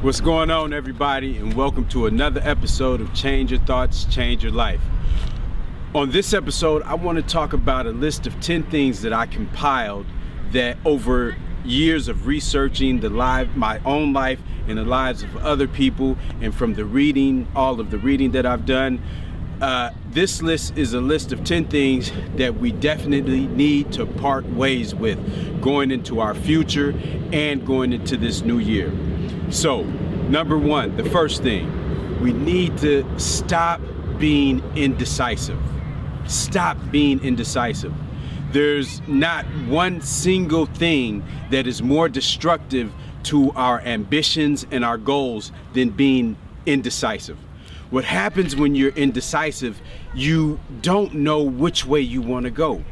What's going on, everybody, and welcome to another episode of Change Your Thoughts, Change Your Life. On this episode, I want to talk about a list of 10 things that I compiled that over years of researching my own life and the lives of other people, and from the reading, all of the reading that I've done. This list is a list of 10 things that we definitely need to part ways with going into our future and going into this new year. So, number one, the first thing, we need to stop being indecisive. Stop being indecisive. There's not one single thing that is more destructive to our ambitions and our goals than being indecisive. What happens when you're indecisive, you don't know which way you want to go.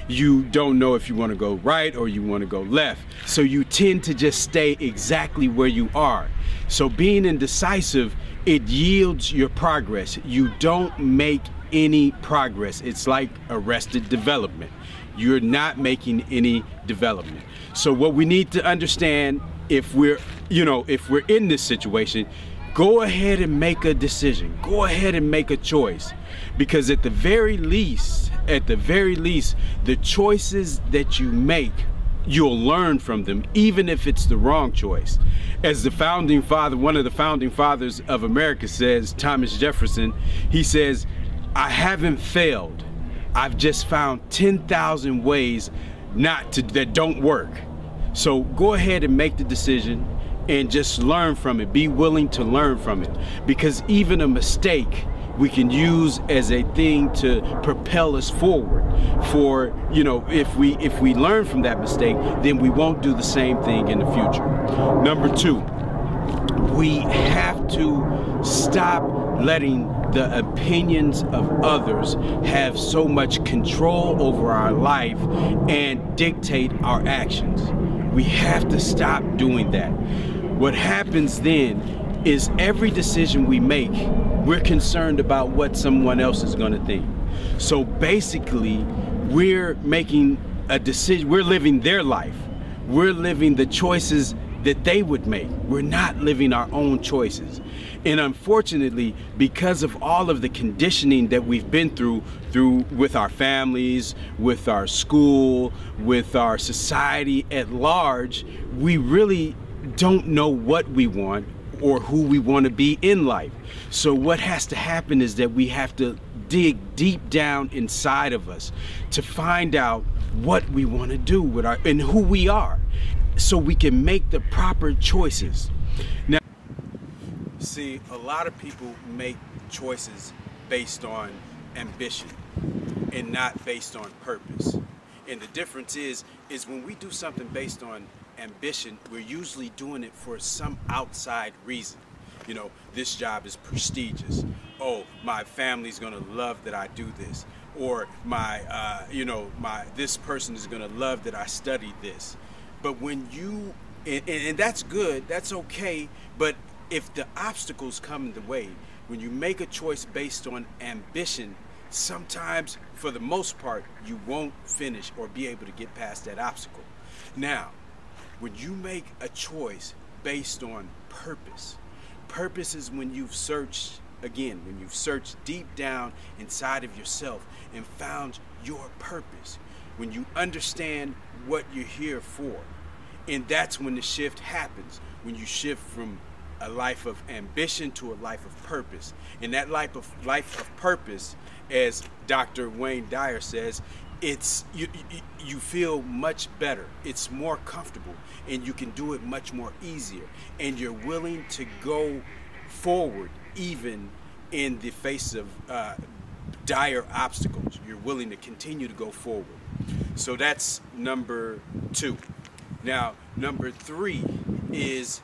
You don't know if you want to go right or you want to go left. So you tend to just stay exactly where you are. So being indecisive, it yields your progress. You don't make any progress. It's like arrested development. You're not making any development. So what we need to understand, if we're in this situation, go ahead and make a decision. Go ahead and make a choice. Because at the very least, the choices that you make, you'll learn from them, even if it's the wrong choice. As the founding father, one of the founding fathers of America says, Thomas Jefferson, he says, "I haven't failed. I've just found 10,000 ways that don't work." So go ahead and make the decision and just learn from it. Be willing to learn from it, because even a mistake we can use as a thing to propel us forward. For, if we learn from that mistake, then we won't do the same thing in the future. Number two, we have to stop letting the opinions of others have so much control over our life and dictate our actions. We have to stop doing that. What happens then is every decision we make, we're concerned about what someone else is going to think. So basically, we're making a decision. We're living their life. We're living the choices that they would make. We're not living our own choices. And unfortunately, because of all of the conditioning that we've been through with our families, with our school, with our society at large, we really don't know what we want or who we want to be in life. So what has to happen is that we have to dig deep down inside of us to find out what we want to do with and who we are, so we can make the proper choices. Now, see, a lot of people make choices based on ambition and not based on purpose. And the difference is when we do something based on ambition, we're usually doing it for some outside reason. This job is prestigious. Oh, my family's gonna love that I do this. Or this person is gonna love that I studied this. But when and that's good, that's okay, but if the obstacles come in the way, when you make a choice based on ambition, sometimes, for the most part, you won't finish or be able to get past that obstacle. Now, when you make a choice based on purpose, purpose is when you've searched deep down inside of yourself and found your purpose, when you understand what you're here for. And that's when the shift happens, when you shift from a life of ambition to a life of purpose. And that life of purpose, as Dr. Wayne Dyer says, it's you feel much better, it's more comfortable, and you can do it much more easier, and you're willing to go forward even in the face of dire obstacles. You're willing to continue to go forward. So that's number two. Now, number three is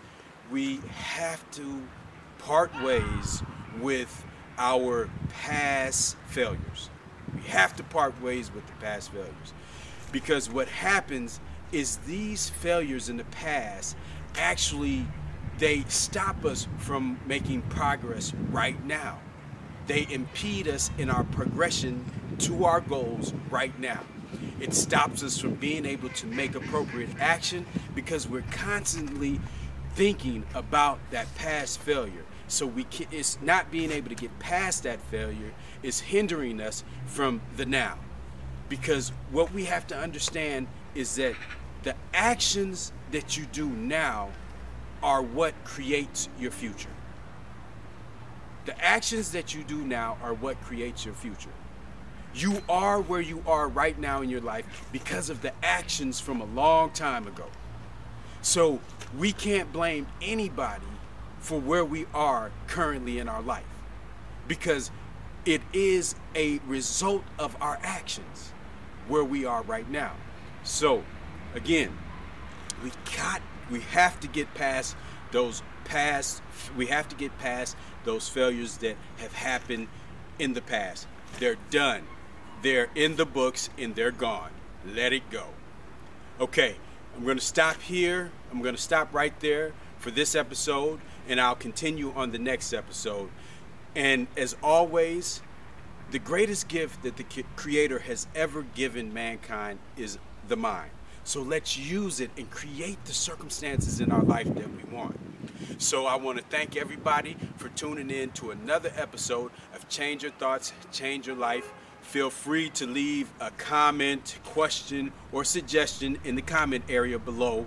we have to part ways with our past failures. We have to part ways with the past failures, because what happens is these failures in the past actually, they stop us from making progress right now. They impede us in our progression to our goals right now. It stops us from being able to make appropriate action because we're constantly thinking about that past failure. So it's not being able to get past that failure is hindering us from the now. Because what we have to understand is that the actions that you do now are what creates your future. The actions that you do now are what creates your future. You are where you are right now in your life because of the actions from a long time ago. So we can't blame anybody for where we are currently in our life, because it is a result of our actions where we are right now. So again, we have to get past those failures that have happened in the past. They're done. They're in the books and they're gone. Let it go. Okay, I'm going to stop here. I'm going to stop right there for this episode, and I'll continue on the next episode. And as always, the greatest gift that the Creator has ever given mankind is the mind. So let's use it and create the circumstances in our life that we want. So I want to thank everybody for tuning in to another episode of Change Your Thoughts, Change Your Life. Feel free to leave a comment, question, or suggestion in the comment area below.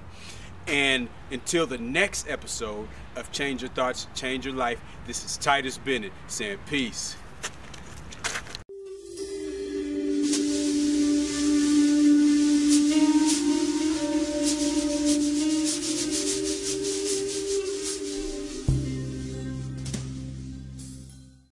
And until the next episode of Change Your Thoughts, Change Your Life, this is Titus Bennett saying peace.